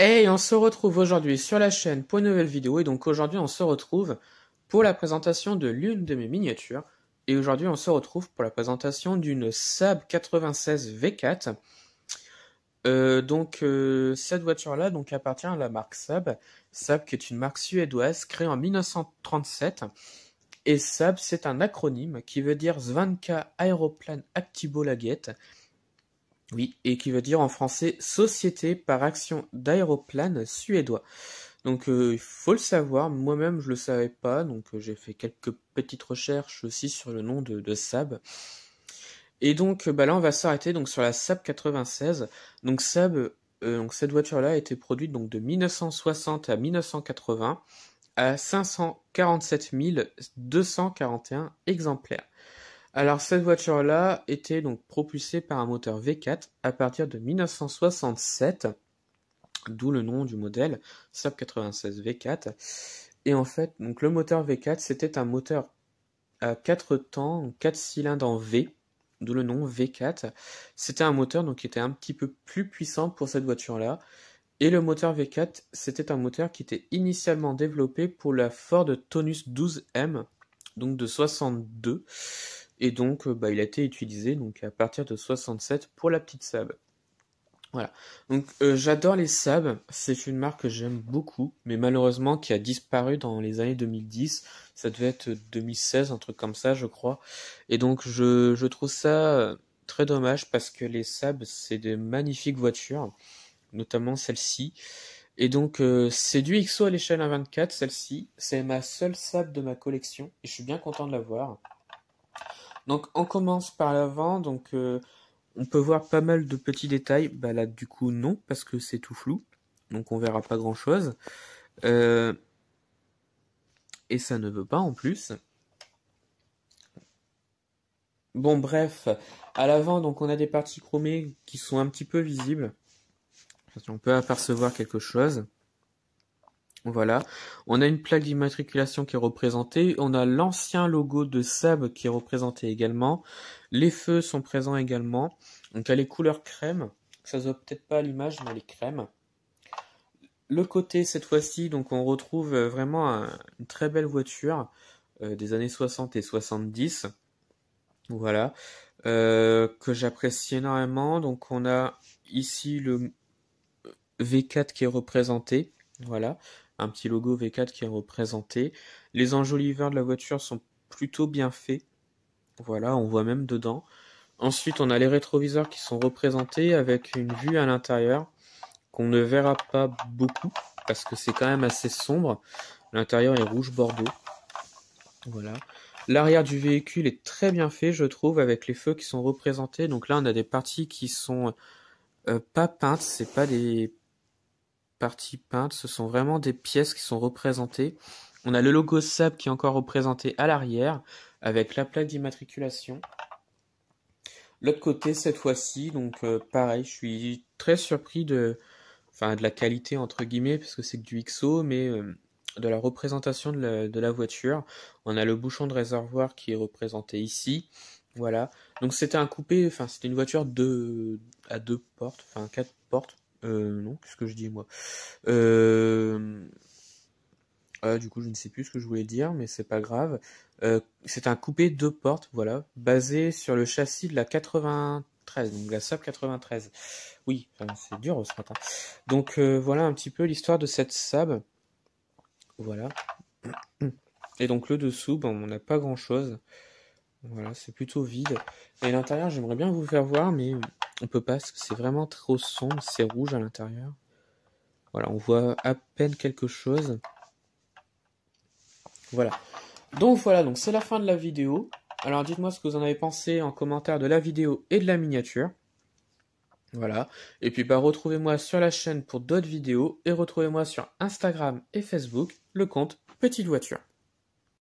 Et on se retrouve aujourd'hui sur la chaîne pour une nouvelle vidéo. Et donc aujourd'hui, on se retrouve pour la présentation de l'une de mes miniatures. Et aujourd'hui, on se retrouve pour la présentation d'une Saab 96 V4. Cette voiture-là appartient à la marque Saab. Saab qui est une marque suédoise créée en 1937. Et Saab, c'est un acronyme qui veut dire Svenska Aeroplan Aktiebolaget. Oui, et qui veut dire en français Société par action d'aéroplanes suédois. Il faut le savoir, moi-même je le savais pas, j'ai fait quelques petites recherches aussi sur le nom de Saab. Et là on va s'arrêter sur la Saab 96. Saab, cette voiture-là a été produite de 1960 à 1980 à 547 241 exemplaires. Alors cette voiture-là était propulsée par un moteur V4 à partir de 1967, d'où le nom du modèle Saab 96 V4. Et en fait, le moteur V4, c'était un moteur à 4 temps, 4 cylindres en V, d'où le nom V4. C'était un moteur qui était un petit peu plus puissant pour cette voiture-là. Et le moteur V4, c'était un moteur qui était initialement développé pour la Ford Taunus 12M, de 62. Et il a été utilisé à partir de 67 pour la petite Saab. Voilà. J'adore les Saab, c'est une marque que j'aime beaucoup, mais malheureusement qui a disparu dans les années 2010. Ça devait être 2016, un truc comme ça, je crois. Et je trouve ça très dommage parce que les Saab, c'est de magnifiques voitures, notamment celle-ci. Et c'est du XO à l'échelle 1/24, celle-ci. C'est ma seule Saab de ma collection et je suis bien content de l'avoir. On commence par l'avant, on peut voir pas mal de petits détails. Bah là, du coup, non, parce que c'est tout flou, on verra pas grand-chose. Et ça ne veut pas en plus. Bon, bref, à l'avant, on a des parties chromées qui sont un petit peu visibles. On peut apercevoir quelque chose. Voilà, on a une plaque d'immatriculation qui est représentée, on a l'ancien logo de Saab qui est représenté également, les feux sont présents également, donc à les couleurs crème, ça se voit peut-être pas à l'image mais les crèmes. Le côté cette fois-ci, on retrouve vraiment une très belle voiture des années 60 et 70, voilà, que j'apprécie énormément. On a ici le V4 qui est représenté, voilà, un petit logo V4 qui est représenté. Les enjoliveurs de la voiture sont plutôt bien faits. Voilà, on voit même dedans. Ensuite, on a les rétroviseurs qui sont représentés avec une vue à l'intérieur qu'on ne verra pas beaucoup parce que c'est quand même assez sombre. L'intérieur est rouge bordeaux. Voilà. L'arrière du véhicule est très bien fait, je trouve, avec les feux qui sont représentés. Donc là, on a des parties qui sont pas peintes, c'est pas des parties peintes, ce sont vraiment des pièces qui sont représentées. On a le logo Saab qui est encore représenté à l'arrière, avec la plaque d'immatriculation. L'autre côté, cette fois-ci, pareil, je suis très surpris de la qualité, entre guillemets, parce que c'est que du XO, mais de la représentation de la voiture. On a le bouchon de réservoir qui est représenté ici. Voilà. C'était un coupé, c'était une voiture à 2 portes, 4 portes. Non, qu'est-ce que je dis moi du coup, je ne sais plus ce que je voulais dire, mais c'est pas grave. C'est un coupé 2 portes, voilà, basé sur le châssis de la 93, donc la Saab 93. Oui, c'est dur ce matin. Voilà un petit peu l'histoire de cette Saab. Voilà. Et le dessous, on n'a pas grand-chose. Voilà, c'est plutôt vide. Et l'intérieur, j'aimerais bien vous faire voir, mais on peut pas, parce que c'est vraiment trop sombre, c'est rouge à l'intérieur. Voilà, on voit à peine quelque chose. Voilà. Voilà, c'est la fin de la vidéo. Alors dites-moi ce que vous en avez pensé en commentaire de la vidéo et de la miniature. Voilà. Et puis retrouvez-moi sur la chaîne pour d'autres vidéos et retrouvez-moi sur Instagram et Facebook, le compte Petite Voiture.